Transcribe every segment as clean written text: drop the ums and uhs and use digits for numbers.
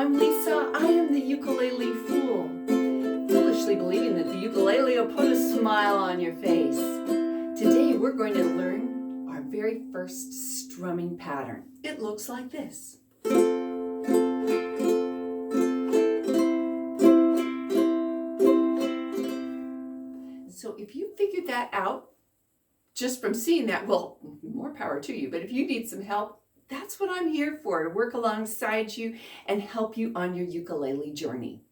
I'm Lisa. I am the ukulele fool, foolishly believing that the ukulele will put a smile on your face. Today we're going to learn our very first strumming pattern. It looks like this. So if you figured that out just from seeing that, well, more power to you. But if you need some help, that's what I'm here for, to work alongside you and help you on your ukulele journey.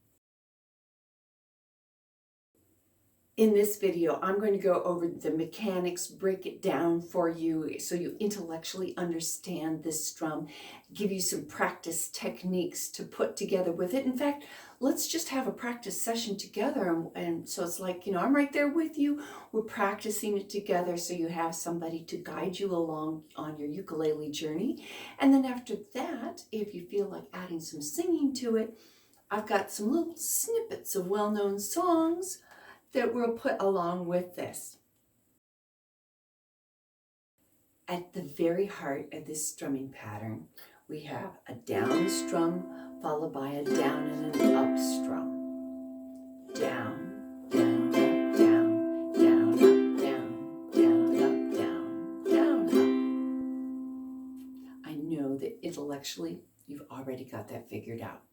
In this video, I'm going to go over the mechanics, break it down for you so you intellectually understand this strum, give you some practice techniques to put together with it. In fact, let's just have a practice session together. And so it's like, I'm right there with you. We're practicing it together so you have somebody to guide you along on your ukulele journey. And then after that, if you feel like adding some singing to it, I've got some little snippets of well-known songs that we'll put along with this. At the very heart of this strumming pattern, we have a down strum followed by a down and an up strum. Down, down, up, down, down, up, down, down, up, down, down, up. I know that intellectually you've already got that figured out.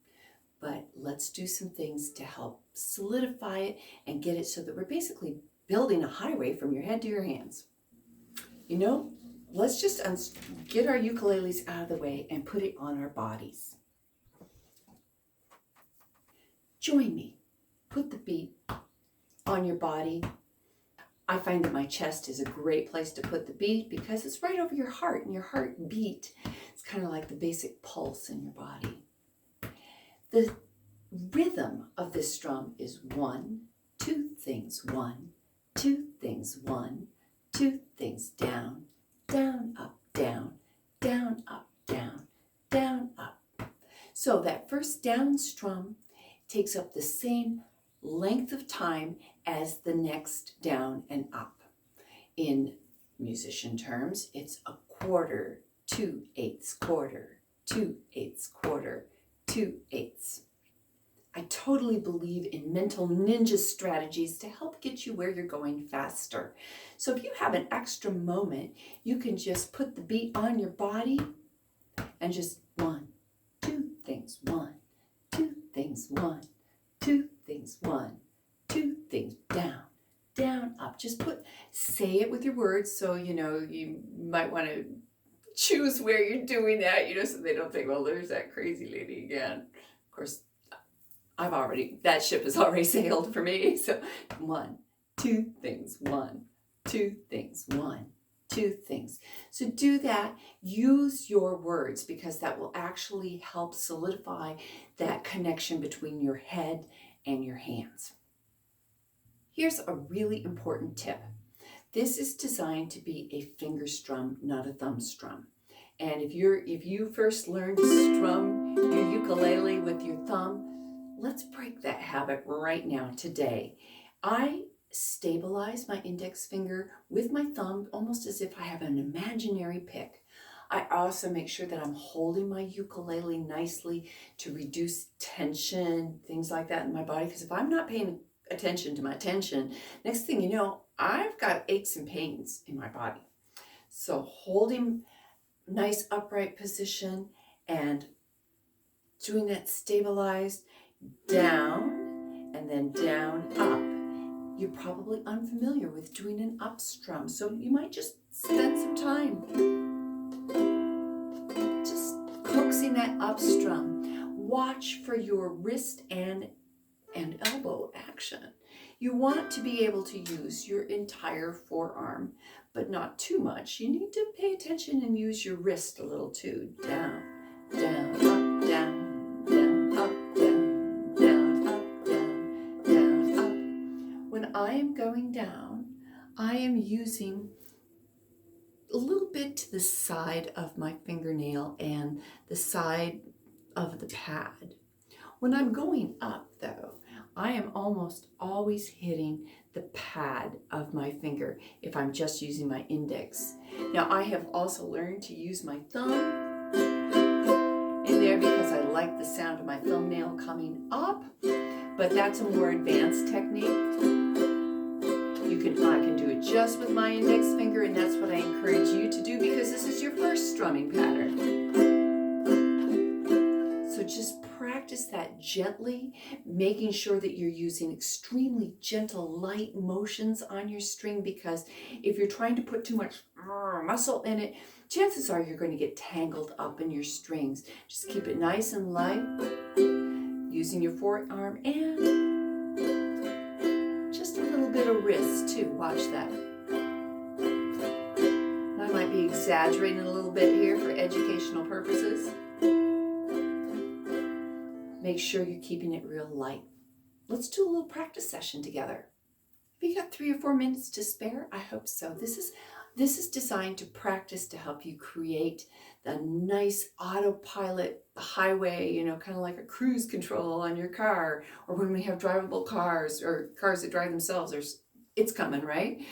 But let's do some things to help solidify it and get it so that we're basically building a highway from your head to your hands. Let's just get our ukuleles out of the way and put it on our bodies. Join me. Put the beat on your body. I find that my chest is a great place to put the beat because it's right over your heart, and your heartbeat is kind of like the basic pulse in your body. The rhythm of this strum is 1, 2 things, 1, 2 things, 1, 2 things, down, down, up, down, down, up, down, down, up. So that first down strum takes up the same length of time as the next down and up. In musician terms, it's a quarter, 2/8 quarter, 2/8 quarter, 2/8. I totally believe in mental ninja strategies to help get you where you're going faster. So if you have an extra moment, you can just put the beat on your body and just 1, 2 things, 1, 2 things, 1, 2 things, 1, 2 things, down, down, up. Just say it with your words, so you might want to choose where you're doing that, so they don't think, well, there's that crazy lady again. Of course, that ship has already sailed for me. So 1, 2 things, 1, 2 things, 1, 2 things. So do that. Use your words because that will actually help solidify that connection between your head and your hands. Here's a really important tip. This is designed to be a finger strum, not a thumb strum. And if you first learned to strum your ukulele with your thumb, let's break that habit right now, today. I stabilize my index finger with my thumb almost as if I have an imaginary pick. I also make sure that I'm holding my ukulele nicely to reduce tension, things like that in my body. Because if I'm not paying attention to my tension, next thing you know, I've got aches and pains in my body. So holding nice upright position and doing that stabilized down and then down up. You're probably unfamiliar with doing an up strum, so you might just spend some time just coaxing that up strum. Watch for your wrist and elbow action. You want to be able to use your entire forearm, but not too much. You need to pay attention and use your wrist a little too. Down, down, up, down, down, up, down, down, up, down, down, up. When I am going down, I am using a little bit to the side of my fingernail and the side of the pad. When I'm going up, though, I am almost always hitting the pad of my finger if I'm just using my index. Now, I have also learned to use my thumb in there because I like the sound of my thumbnail coming up, but that's a more advanced technique. I can do it just with my index finger, and that's what I encourage you to do because this is your first strumming pattern. So just practice that gently, making sure that you're using extremely gentle, light motions on your string, because if you're trying to put too much muscle in it, chances are you're going to get tangled up in your strings. Just keep it nice and light, using your forearm and just a little bit of wrist too. Watch that. I might be exaggerating a little bit here for educational purposes. Make sure you're keeping it real light. Let's do a little practice session together. Have you got 3 or 4 minutes to spare? I hope so. This is designed to practice to help you create the nice autopilot highway, kind of like a cruise control on your car, or when we have drivable cars or cars that drive themselves, it's coming, right?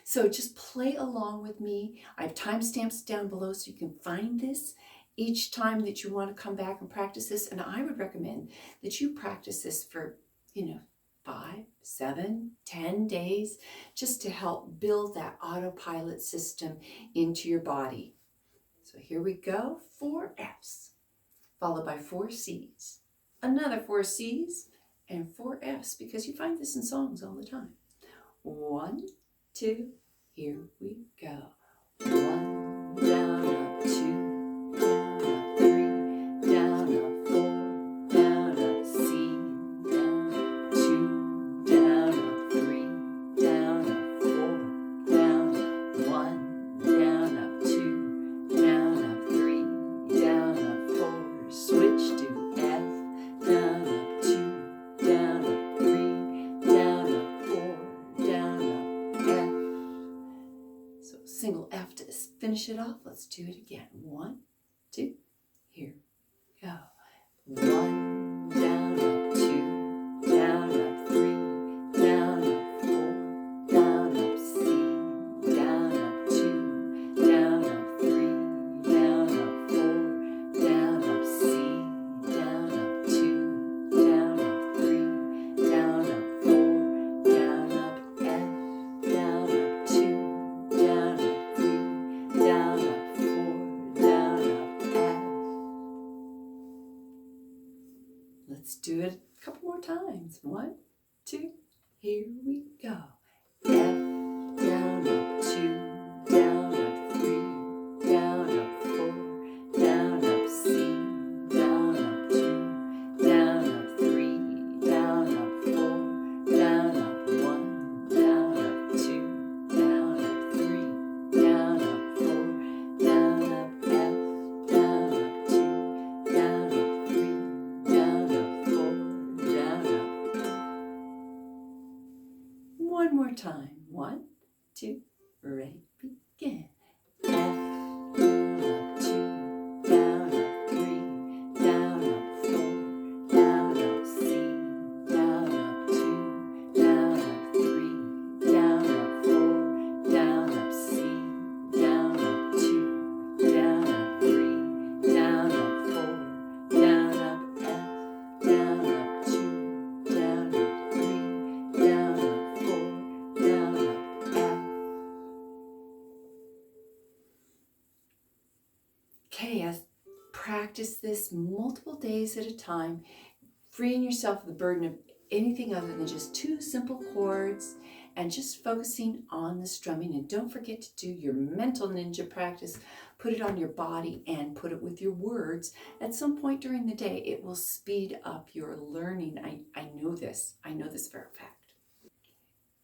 So just play along with me. I have timestamps down below so you can find this each time that you want to come back and practice this. And I would recommend that you practice this for, 5, 7, 10 days, just to help build that autopilot system into your body. So here we go, 4 Fs, followed by 4 Cs, another 4 Cs, and 4 Fs, because you find this in songs all the time. 1, 2, here we go. 1, down, up, 2. Single F to finish it off. Let's do it again. 1, 2, here we go. 1, down, up, 2, down, up, 3, down, up, 4, down, up, C, down, up, 2, down, up, 3, down, up, 4, down, up, C, down, up, 2, down, up, 3, down, up, 4, down, up, F, down, up, 2, down, up, down, up, 4, down, up, F. Let's do it a couple more times. 1, 2, here we go. F, down, up, 2, down, up, 3, down, up, 4, down, up, C, down, up, 2, down, up, 3, down, up, 4, down, up, 1, down, up, 2, down, up, 3, down, up, 4, down, up, F, down, up, 2, down, up, 3, down, up, 4, down, up. One more time. 1, 2, ready, begin. F, down, up, 2, down, up, 3, down, up, 4, down, up, C, down, up, 2, down, up, 3, down, up, 4, down, up, C, down, up, 2, down, up, 3, down, up, 4, down, up, F, down, up, 2, down, up, 3, down, up, 4, down, up, F. Okay, as practice this multiple days at a time, freeing yourself of the burden of anything other than just 2 simple chords and just focusing on the strumming. And don't forget to do your mental ninja practice. Put it on your body and put it with your words. At some point during the day, it will speed up your learning. I know this. I know this for a fact.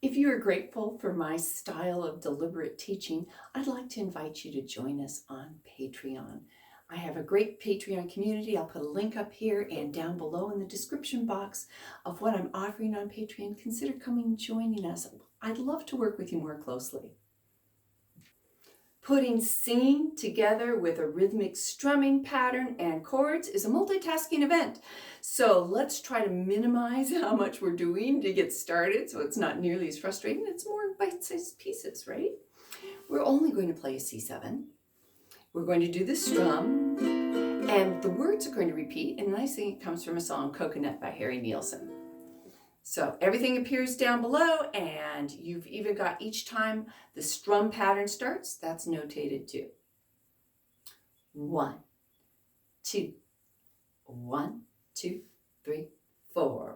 If you are grateful for my style of deliberate teaching, I'd like to invite you to join us on Patreon. I have a great Patreon community. I'll put a link up here and down below in the description box of what I'm offering on Patreon. Consider coming and joining us. I'd love to work with you more closely. Putting singing together with a rhythmic strumming pattern and chords is a multitasking event. So let's try to minimize how much we're doing to get started so it's not nearly as frustrating. It's more bite-sized pieces, right? We're only going to play a C7. We're going to do the strum, And the words are going to repeat, and the nice thing, it comes from a song, Coconut by Harry Nielsen. So everything appears down below, and you've even got each time the strum pattern starts, that's notated too. 1, 2, 1, 2, 3, 4.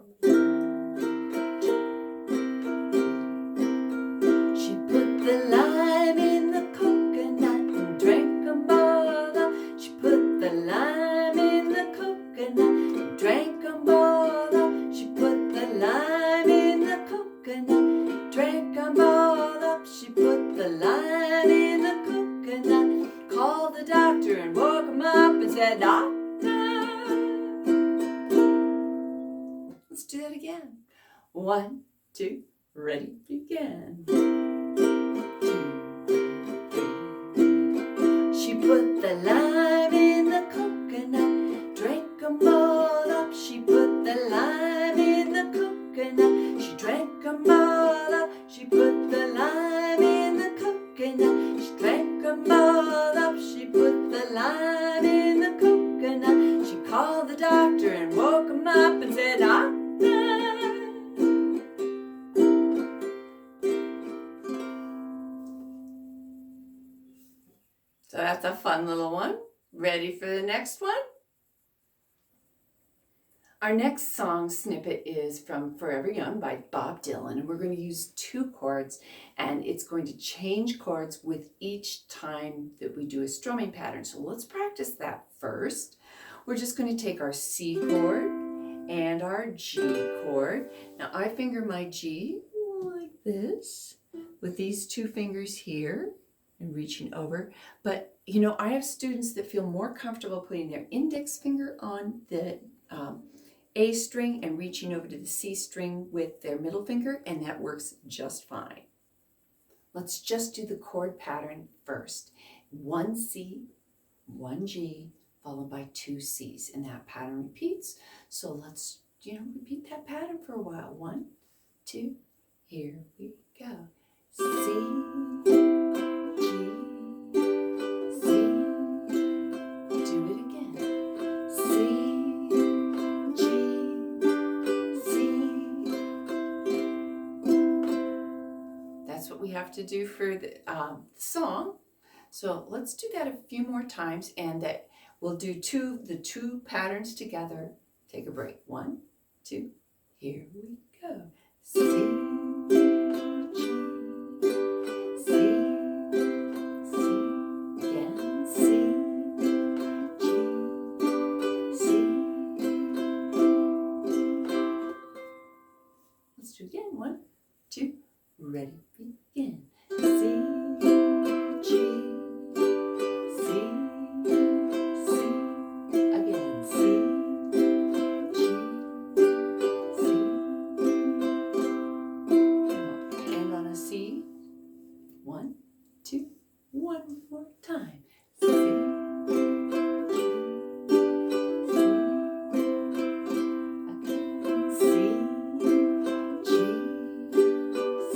She put the lime in the coconut and drank them all up. She put the lime in the coconut and drank them all up. She put the lime in the coconut, drank them all up. She put the lime in the coconut, called the doctor and woke him up and said, "Doctor." Let's do that again. 1, 2, ready, begin. 2, 3. She put the lime in the coconut, drank them all up. She put the lime in the coconut, she drank them all up. She put the lime in the coconut, she drank them all up. She put the lime in the coconut, she called the doctor and woke him up and said, "Doctor." So that's a fun little one. Ready for the next one? Our next song snippet is from Forever Young by Bob Dylan, and we're going to use 2 chords, and it's going to change chords with each time that we do a strumming pattern. So let's practice that first. We're just going to take our C chord and our G chord. Now I finger my G like this with these 2 fingers here and reaching over. But you know, I have students that feel more comfortable putting their index finger on the A string and reaching over to the C string with their middle finger, and that works just fine. Let's just do the chord pattern first. 1 C, 1 G, followed by 2 C's, and that pattern repeats. So let's, repeat that pattern for a while. 1, 2, here we go. C, G, C, do it again. C, G, C. That's what we have to do for the song. So let's do that a few more times, and that we'll do the two patterns together. Take a break. 1, 2, here we go. C, G, C, C, again. C, G, C. Let's do it again. 1, 2, ready, begin. C, G, C, C, again. C, G, C. And on a C. 1, 2, one more time. C, G, C, again. C, G, C.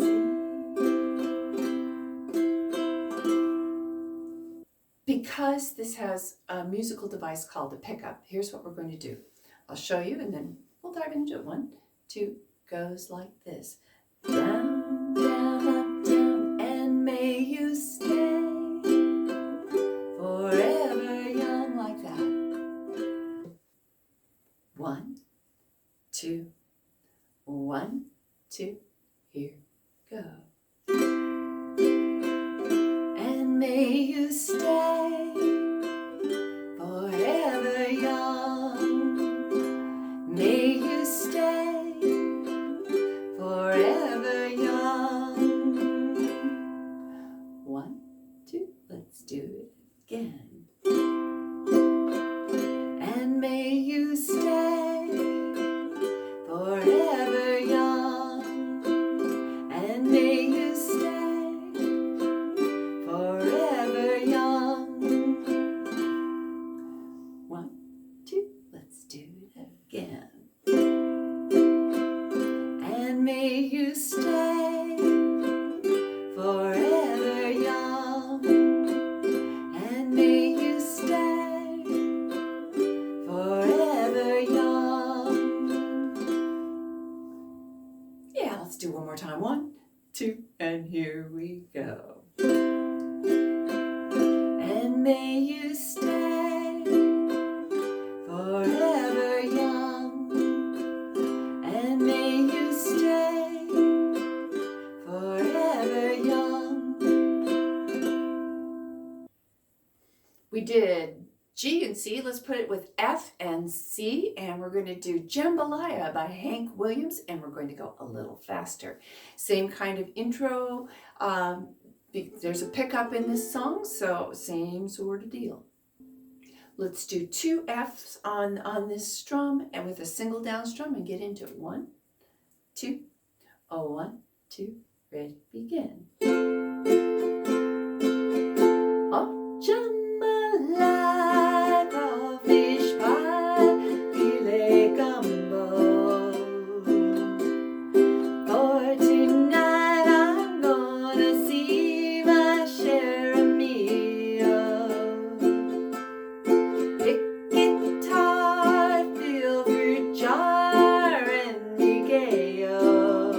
Because this has a musical device called a pickup, here's what we're going to do. I'll show you and then we'll dive into it. 1, 2, goes like this. Down, down, up, down, and may you stay forever young, like that. 1, 2, 1, 2, here go. And may you stay forever young. May you stay forever young. 1, 2, let's do it again. And may you stay forever young. And may you stay forever young. here we go. And may you stay forever young, and may you stay forever young. We did G and C. Let's put it with F and C, and we're going to do Jambalaya by Hank Williams, and we're going to go a little faster. Same kind of intro. There's a pickup in this song, so same sort of deal. Let's do 2 Fs on this strum and with a single down strum and get into it. 1, 2, 1, 2, ready, begin. Oh, jambalaya, crawfish pie, filet gumbo. For tonight I'm gonna see my share of meals. Pick guitar, fill fruit jar, and be gay-o.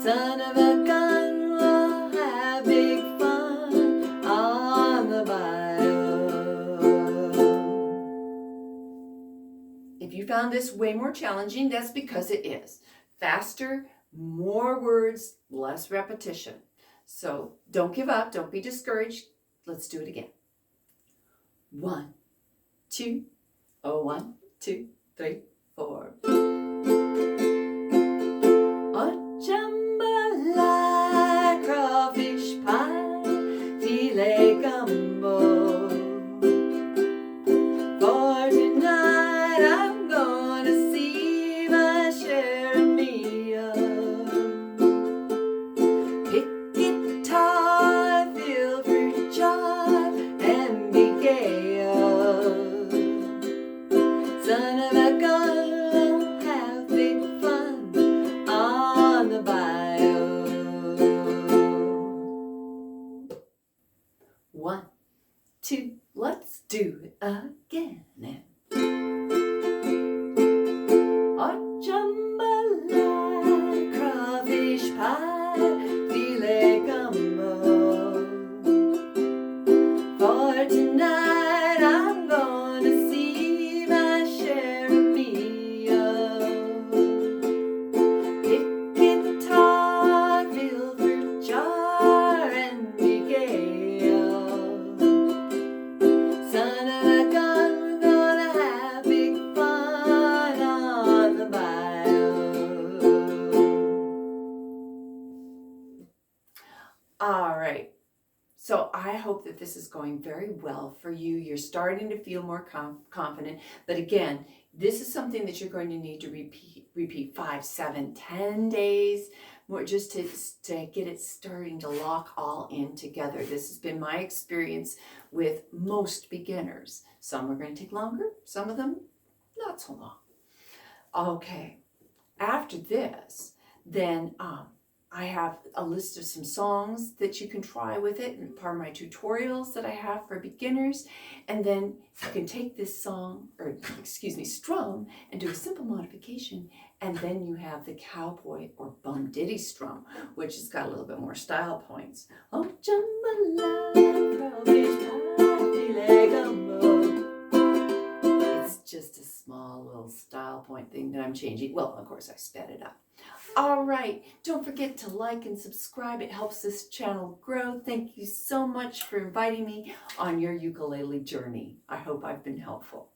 Son of a gun, we'll have big fun on the bayou. If you found this way more challenging, that's because it is. Faster, more words, less repetition. So don't give up, don't be discouraged. Let's do it again. 1, 2, 1, 2, 3, 4. Jambalaya, crawfish pie, filet gumbo. For tonight I'm gonna see my share of meals. Pick guitar, fill fruit jar, and be gay-o. Son of a gun, we'll have big fun on the bayou. 1, 2, let's do it again. Oh, jambalaya, crawfish pie, filet gumbo. For tonight I'm gonna see my share of meals. Pick guitar, fill fruit jar, and be gay-o. Son of a gun, we're gonna have big fun on the bayou. All right. So I hope that this is going very well for you. You're starting to feel more confident. But again, this is something that you're going to need to repeat 5, 7, 10 days more, just to get it starting to lock all in together. This has been my experience with most beginners. Some are going to take longer, some of them not so long. Okay, after this, then I have a list of some songs that you can try with it, and part of my tutorials that I have for beginners. And then you can take this song, or excuse me, strum, and do a simple modification. And then you have the cowboy or bum ditty strum, which has got a little bit more style points. Oh, jambalaya, crawfish pie, filet gumbo. It's just a small little style point thing that I'm changing. Well, of course, I sped it up. All right, don't forget to like and subscribe. It helps this channel grow. Thank you so much for inviting me on your ukulele journey. I hope I've been helpful.